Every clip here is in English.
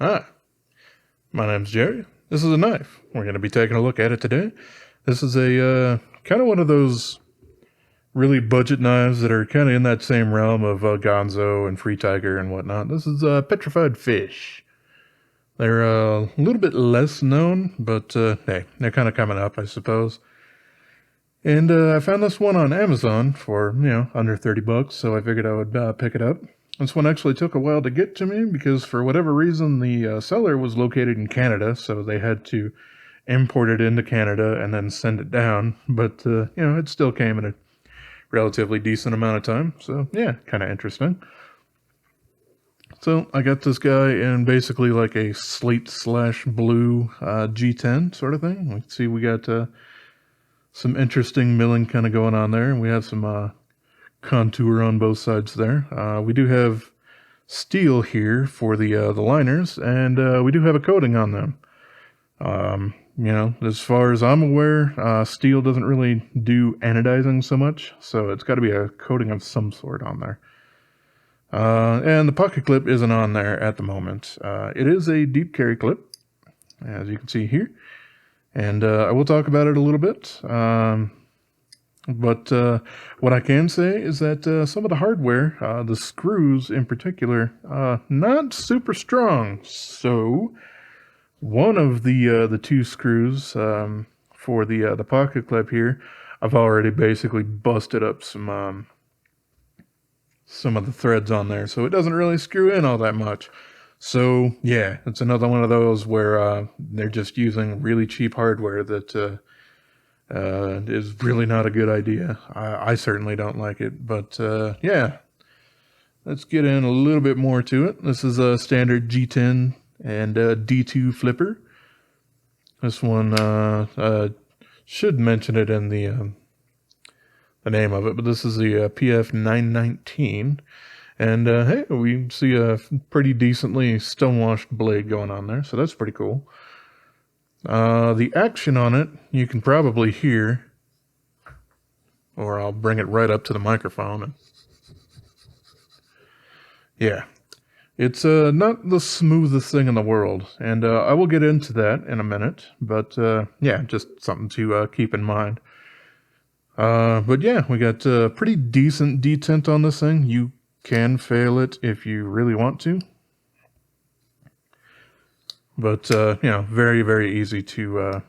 Hi, my name's Jerry. This is a knife. We're going to be taking a look at it today. This is a kind of one of those really budget knives that are kind of in that same realm of Gonzo and Free Tiger and whatnot. This is Petrified Fish. They're a little bit less known, but hey, they're kind of coming up, I suppose. And I found this one on Amazon for, under $30, so I figured I would pick it up. This one actually took a while to get to me because for whatever reason the seller was located in Canada, so they had to import it into Canada and then send it down. But, it still came in a relatively decent amount of time, so yeah, kind of interesting. So I got this guy in basically like a slate/blue G10 sort of thing. You can see we got some interesting milling kind of going on there, and we have some contour on both sides there. We do have steel here for the liners, and we do have a coating on them. As far as I'm aware, steel doesn't really do anodizing so much, so it's got to be a coating of some sort on there. And the pocket clip isn't on there at the moment. It is a deep carry clip, as you can see here. And I will talk about it a little bit. But what I can say is that some of the hardware, the screws in particular, not super strong. So one of the two screws for the pocket clip here, I've already basically busted up some of the threads on there, so it doesn't really screw in all that much. So yeah, it's another one of those where they're just using really cheap hardware that is really not a good idea. I certainly don't like it, but yeah, let's get in a little bit more to it. This is a standard G10 and D2 flipper. This one should mention it in the name of it, but this is the PF919. And hey, we see a pretty decently stonewashed blade going on there, so that's pretty cool. The action on it, you can probably hear, or I'll bring it right up to the microphone. And yeah, it's not the smoothest thing in the world, and I will get into that in a minute, but yeah, just something to keep in mind. But yeah, we got pretty decent detent on this thing. You can fail it if you really want to. But, very, very easy to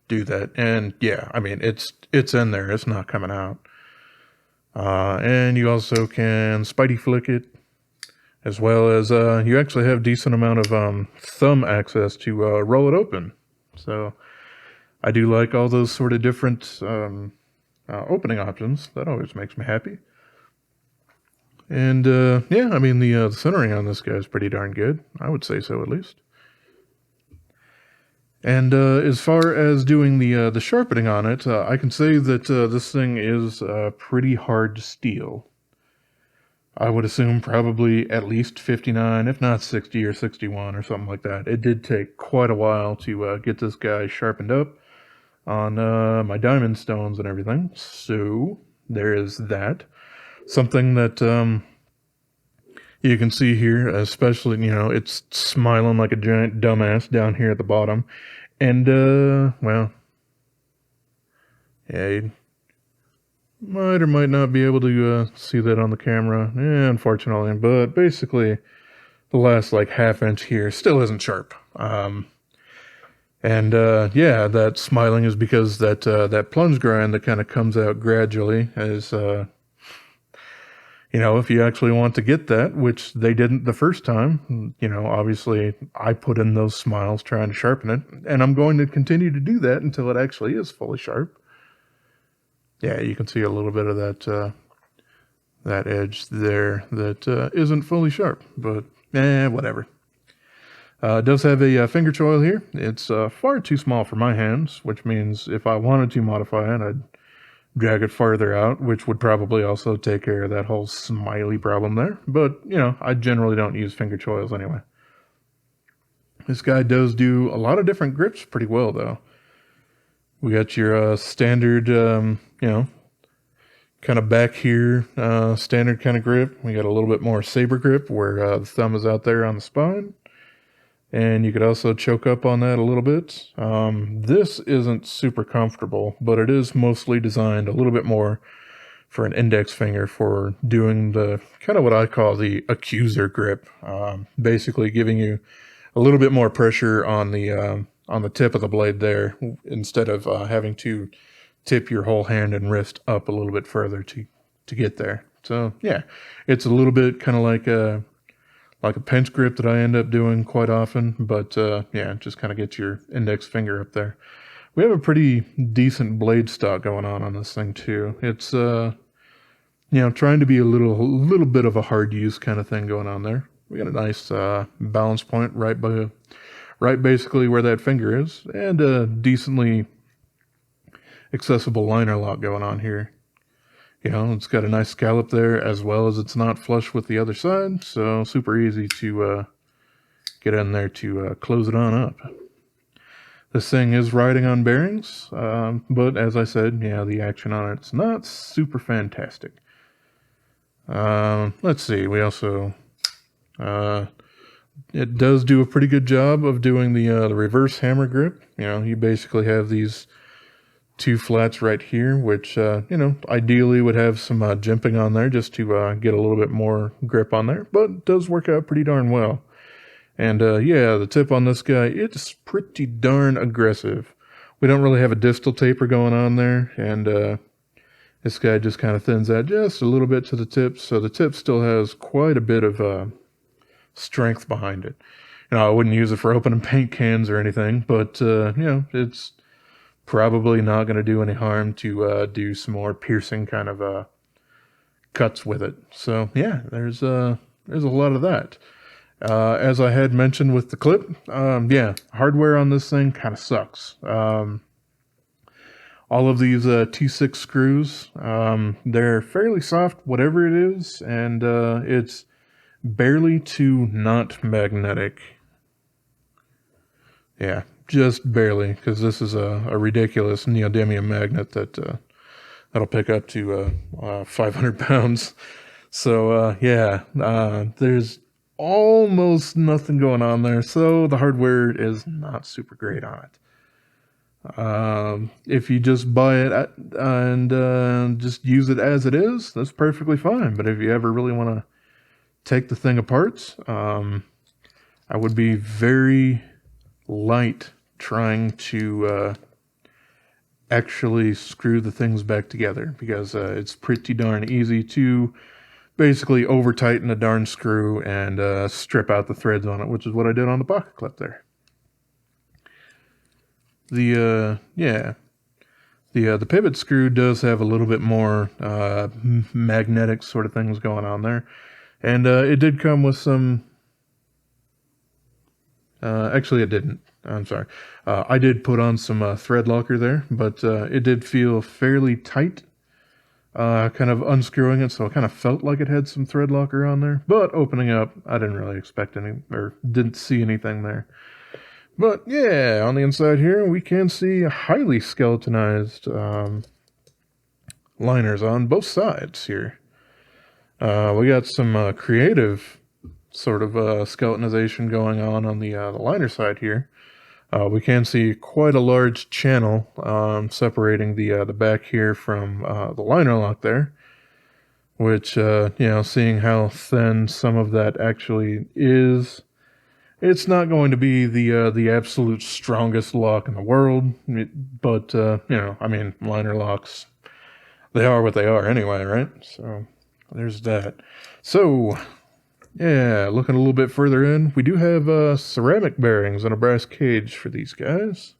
do that. And yeah, I mean, it's in there. It's not coming out. And you also can spidey flick it, as well as you actually have decent amount of thumb access to roll it open. So I do like all those sort of different opening options. That always makes me happy. And yeah, I mean, the centering on this guy is pretty darn good. I would say so, at least. And as far as doing the sharpening on it, I can say that this thing is pretty hard to steel. I would assume probably at least 59, if not 60 or 61 or something like that. It did take quite a while to get this guy sharpened up on my diamond stones and everything. So there is that. Something that you can see here, especially, it's smiling like a giant dumbass down here at the bottom. And, well, yeah, you might or might not be able to see that on the camera. Yeah, unfortunately. But basically, the last, like, half-inch here still isn't sharp. And yeah, that smiling is because that plunge grind that kind of comes out gradually is, if you actually want to get that, which they didn't the first time, obviously I put in those smiles trying to sharpen it, and I'm going to continue to do that until it actually is fully sharp. Yeah, you can see a little bit of that edge there that isn't fully sharp, but whatever. It does have a finger choil here. It's far too small for my hands, which means if I wanted to modify it, I'd drag it farther out, which would probably also take care of that whole smiley problem there. But, I generally don't use finger choils anyway. This guy does do a lot of different grips pretty well, though. We got your standard, kind of back here, standard kind of grip. We got a little bit more saber grip where the thumb is out there on the spine. And you could also choke up on that a little bit. This isn't super comfortable, but it is mostly designed a little bit more for an index finger for doing the kind of what I call the accuser grip. Basically giving you a little bit more pressure on the tip of the blade there, instead of having to tip your whole hand and wrist up a little bit further to get there. So yeah, it's a little bit kind of like a pinch grip that I end up doing quite often, but yeah, just kind of get your index finger up there. We have a pretty decent blade stock going on this thing too. It's trying to be a little bit of a hard use kind of thing going on there. We got a nice balance point right basically where that finger is, and a decently accessible liner lock going on here. It's got a nice scallop there, as well as it's not flush with the other side, so super easy to get in there to close it on up. This thing is riding on bearings, but as I said, the action on it's not super fantastic. Let's see, we also, it does do a pretty good job of doing the reverse hammer grip. You basically have these two flats right here, which, ideally would have some jimping on there just to get a little bit more grip on there, but it does work out pretty darn well. And the tip on this guy, it's pretty darn aggressive. We don't really have a distal taper going on there, and this guy just kind of thins out just a little bit to the tip, so the tip still has quite a bit of strength behind it. I wouldn't use it for opening paint cans or anything, but, it's probably not going to do any harm to do some more piercing kind of cuts with it. So yeah, there's a lot of that. As I had mentioned with the clip, hardware on this thing kind of sucks. All of these T6 screws, they're fairly soft, whatever it is, and it's barely to not magnetic. Yeah, just barely, because this is a ridiculous neodymium magnet that'll pick up to 500 pounds. So there's almost nothing going on there, so the hardware is not super great on it. If you just buy it and just use it as it is, that's perfectly fine. But if you ever really want to take the thing apart, I would be very light trying to actually screw the things back together, because it's pretty darn easy to basically over tighten a darn screw and strip out the threads on it, which is what I did on the pocket clip there. The pivot screw does have a little bit more magnetic sort of things going on there, and it did come with some. Actually, it didn't. I'm sorry. I did put on some thread locker there, but it did feel fairly tight. Kind of unscrewing it, so it kind of felt like it had some thread locker on there. But opening up, I didn't really expect any, or didn't see anything there. But yeah, on the inside here, we can see highly skeletonized liners on both sides here. We got some creative sort of skeletonization going on the liner side here. We can see quite a large channel separating the back here from the liner lock there, which, seeing how thin some of that actually is, it's not going to be the absolute strongest lock in the world, but, liner locks, they are what they are anyway, right? So there's that. So yeah, looking a little bit further in, we do have ceramic bearings and a brass cage for these guys.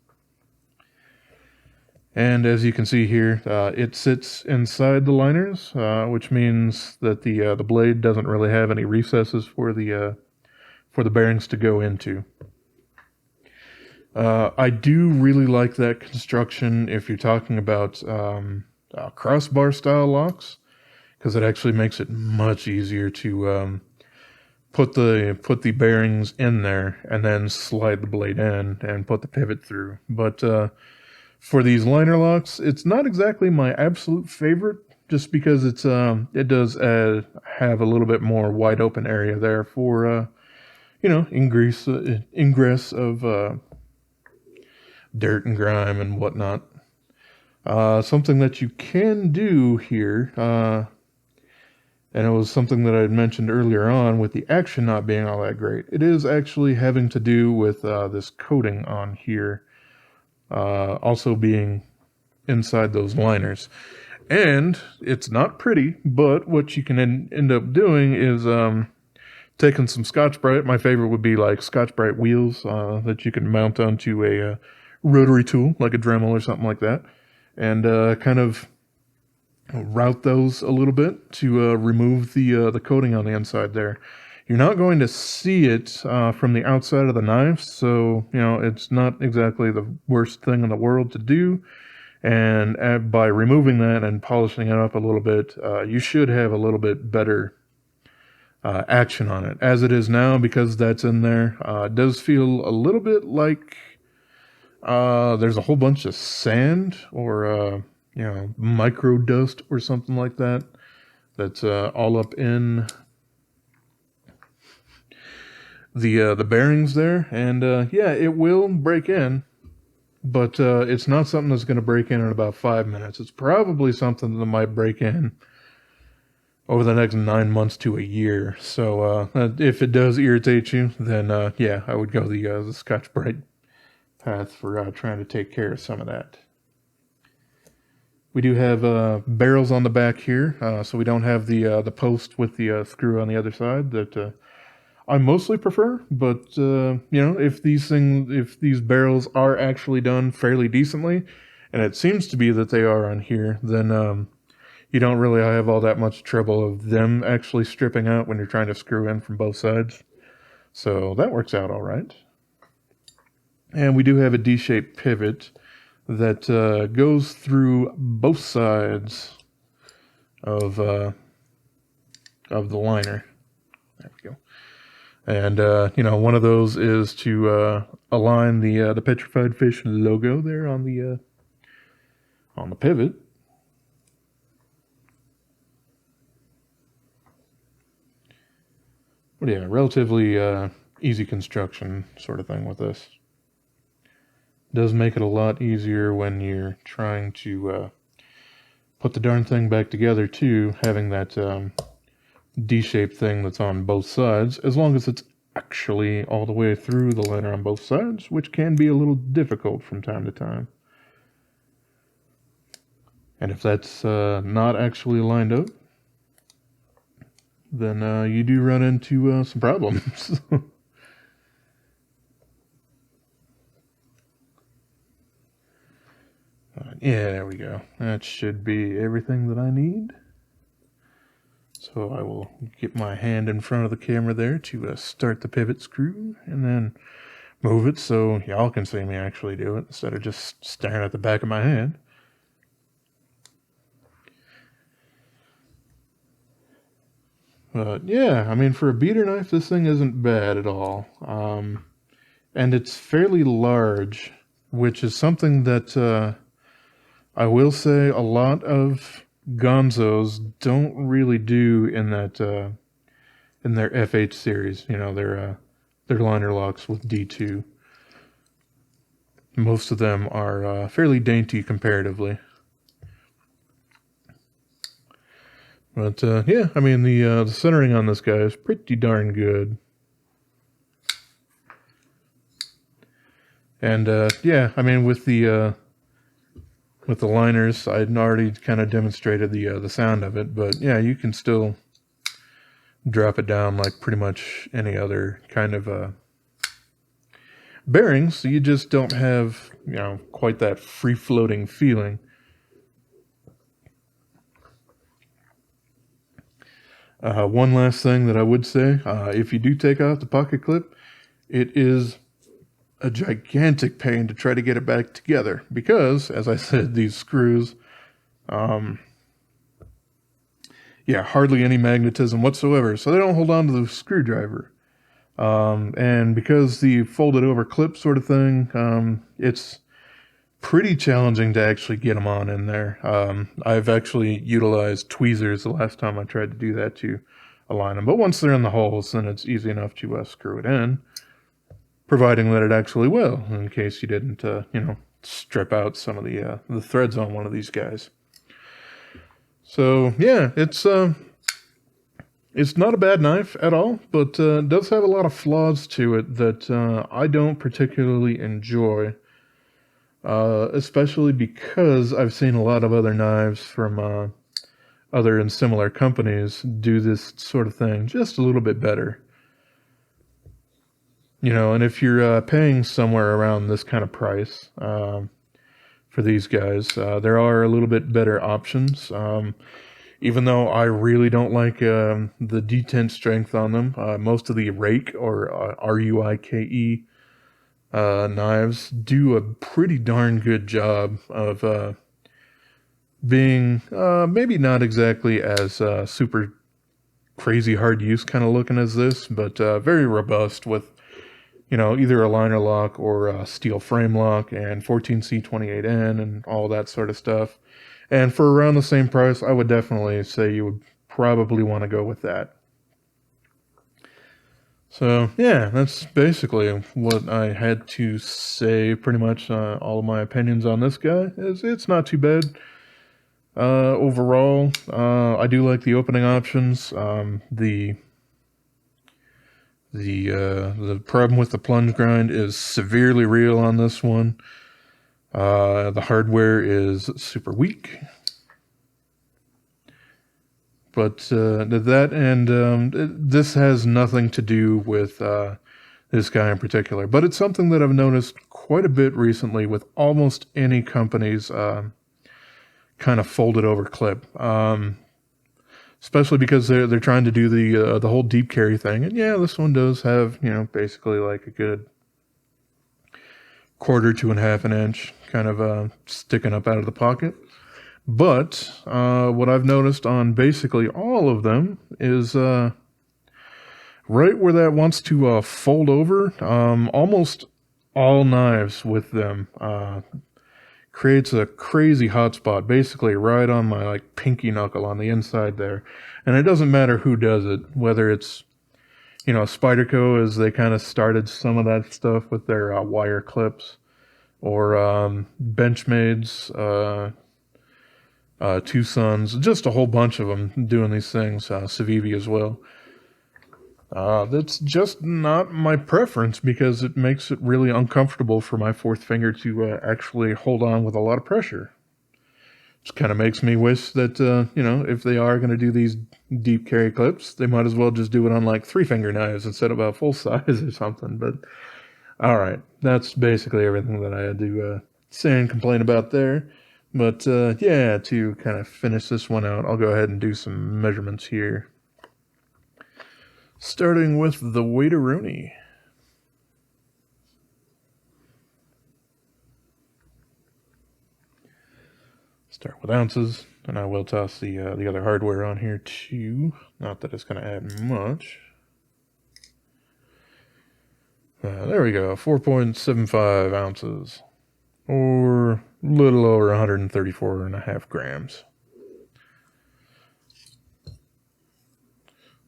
And as you can see here, it sits inside the liners, which means that the blade doesn't really have any recesses for the bearings to go into. I do really like that construction if you're talking about crossbar style locks, because it actually makes it much easier to put the bearings in there and then slide the blade in and put the pivot through. But for these liner locks, it's not exactly my absolute favorite, just because it does have a little bit more wide open area there for ingress of dirt and grime and whatnot. Something that you can do here, and it was something that I had mentioned earlier on with the action not being all that great. It is actually having to do with this coating on here also being inside those liners. And it's not pretty, but what you can end up doing is taking some Scotch-Brite. My favorite would be like Scotch-Brite wheels that you can mount onto a rotary tool, like a Dremel or something like that, and kind of route those a little bit to remove the coating on the inside there. You're not going to see it from the outside of the knife, so it's not exactly the worst thing in the world to do. And by removing that and polishing it up a little bit, you should have a little bit better action on it. As it is now, because that's in there, it does feel a little bit like there's a whole bunch of sand or micro dust or something like that that's all up in the bearings there. And yeah, it will break in, but it's not something that's going to break in about 5 minutes. It's probably something that might break in over the next 9 months to a year. So if it does irritate you, then yeah, I would go the Scotch-Brite path for trying to take care of some of that. We do have barrels on the back here, so we don't have the post with the screw on the other side that I mostly prefer. But if these barrels are actually done fairly decently, and it seems to be that they are on here, then you don't really have all that much trouble of them actually stripping out when you're trying to screw in from both sides. So that works out all right. And we do have a D-shaped pivot that goes through both sides of the liner. There we go. And one of those is to align the Petrified Fish logo there on the pivot. But yeah, relatively easy construction sort of thing with this. Does make it a lot easier when you're trying to put the darn thing back together too, having that D-shaped thing that's on both sides, as long as it's actually all the way through the liner on both sides, which can be a little difficult from time to time. And if that's not actually lined up, then you do run into some problems. Yeah, there we go. That should be everything that I need. So I will get my hand in front of the camera there to start the pivot screw, and then move it so y'all can see me actually do it instead of just staring at the back of my hand. But yeah, I mean, for a beater knife, this thing isn't bad at all. And it's fairly large, which is something that I will say a lot of gonzos don't really do in that in their FH series. Their liner locks with D2. Most of them are fairly dainty comparatively. But yeah, I mean the centering on this guy is pretty darn good. And yeah, I mean with the liners, I'd already kind of demonstrated the sound of it, but yeah, you can still drop it down like pretty much any other kind of bearings. So you just don't have quite that free-floating feeling. One last thing that I would say, if you do take off the pocket clip, it is a gigantic pain to try to get it back together because, as I said, these screws, yeah, hardly any magnetism whatsoever, so they don't hold on to the screwdriver. And because the folded over clip sort of thing, it's pretty challenging to actually get them on in there. I've actually utilized tweezers the last time I tried to do that to align them. But once they're in the holes, then it's easy enough to screw it in, providing that it actually will, in case you didn't, strip out some of the threads on one of these guys. So yeah, it's not a bad knife at all, but it does have a lot of flaws to it that I don't particularly enjoy, especially because I've seen a lot of other knives from other and similar companies do this sort of thing just a little bit better. And if you're paying somewhere around this kind of price for these guys, there are a little bit better options. Even though I really don't like the detent strength on them, most of the rake or RUIKE knives do a pretty darn good job of being maybe not exactly as super crazy hard use kind of looking as this, but very robust with either a liner lock or a steel frame lock and 14C28N and all that sort of stuff. And for around the same price, I would definitely say you would probably want to go with that. So yeah, that's basically what I had to say. Pretty much all of my opinions on this guy. It's not too bad. Overall, I do like the opening options. The problem with the plunge grind is severely real on this one. The hardware is super weak. But that and this has nothing to do with this guy in particular. But it's something that I've noticed quite a bit recently with almost any company's kind of folded over clip. Especially because they're trying to do the whole deep carry thing. And yeah, this one does have, basically like a good 1/4 to 1/2 inch kind of sticking up out of the pocket. But what I've noticed on basically all of them is right where that wants to fold over, almost all knives with them creates a crazy hot spot, basically right on my like pinky knuckle on the inside there. And it doesn't matter who does it, whether it's Spyderco, as they kind of started some of that stuff with their wire clips, or Benchmade's, Two Sons, just a whole bunch of them doing these things, Civivi as well. That's just not my preference because it makes it really uncomfortable for my fourth finger to actually hold on with a lot of pressure. Just kind of makes me wish that, if they are going to do these deep carry clips, they might as well just do it on like 3-finger knives instead of a full size or something. But all right, that's basically everything that I had to say and complain about there. But yeah, to kind of finish this one out, I'll go ahead and do some measurements here. Starting with the Waiteroni. Start with ounces, and I will toss the other hardware on here too. Not that it's going to add much. There we go, 4.75 ounces, or a little over 134.5 grams.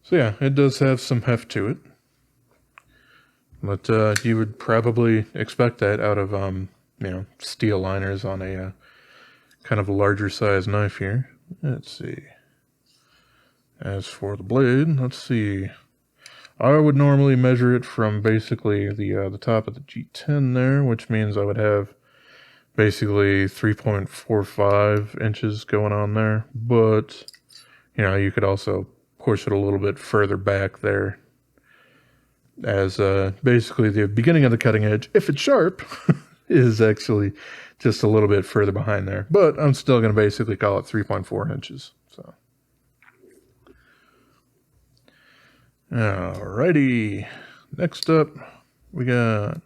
So yeah, it does have some heft to it, but you would probably expect that out of steel liners on a kind of a larger size knife here. Let's see. As for the blade, let's see. I would normally measure it from basically the top of the G10 there, which means I would have basically 3.45 inches going on there. But you could also push it a little bit further back there, as basically the beginning of the cutting edge, if it's sharp, is actually just a little bit further behind there. But I'm still going to basically call it 3.4 inches. So, alrighty. Next up, we got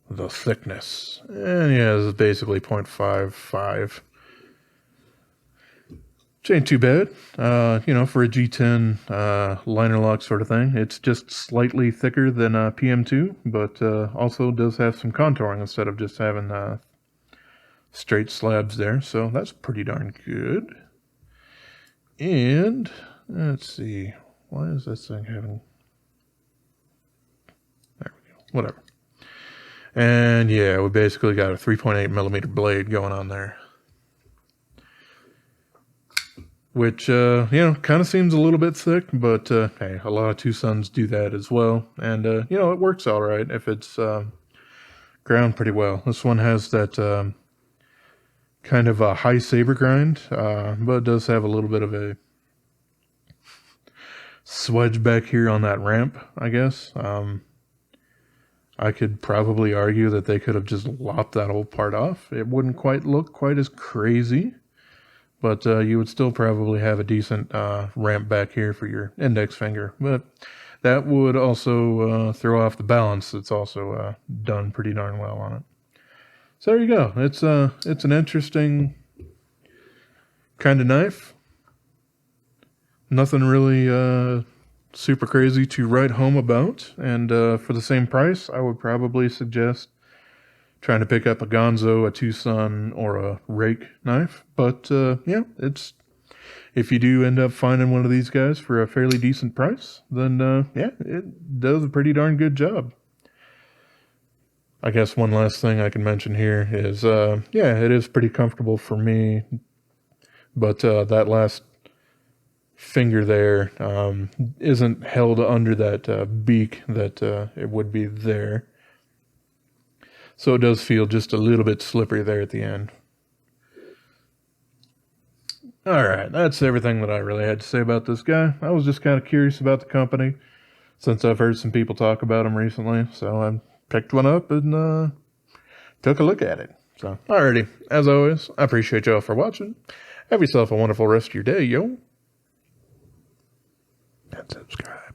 the thickness. And yeah, this is basically 0.55. Which ain't too bad, for a G10 liner lock sort of thing. It's just slightly thicker than PM2, but also does have some contouring instead of just having straight slabs there. So that's pretty darn good. And let's see. Why is this thing having... There we go. Whatever. And yeah, we basically got a 3.8 millimeter blade going on there. Which, you know, kind of seems a little bit thick, but hey, a lot of Tucson's do that as well. And, you know, it works all right if it's ground pretty well. This one has that kind of a high saber grind, but it does have a little bit of a swedge back here on that ramp, I guess. I could probably argue that they could have just lopped that whole part off. It wouldn't quite look quite as crazy, but you would still probably have a decent ramp back here for your index finger. But that would also throw off the balance. It's also done pretty darn well on it. So there you go. It's an interesting kind of knife. Nothing really super crazy to write home about, and for the same price, I would probably suggest trying to pick up a Gonzo, a Tucson, or a rake knife. But yeah, it's if you do end up finding one of these guys for a fairly decent price, then yeah, it does a pretty darn good job. I guess one last thing I can mention here is yeah, it is pretty comfortable for me, but that last finger there isn't held under that beak that it would be there. So it does feel just a little bit slippery there at the end. Alright, that's everything that I really had to say about this guy. I was just kind of curious about the company, since I've heard some people talk about him recently. So I picked one up and took a look at it. So, alrighty, as always, I appreciate y'all for watching. Have yourself a wonderful rest of your day, yo. And subscribe.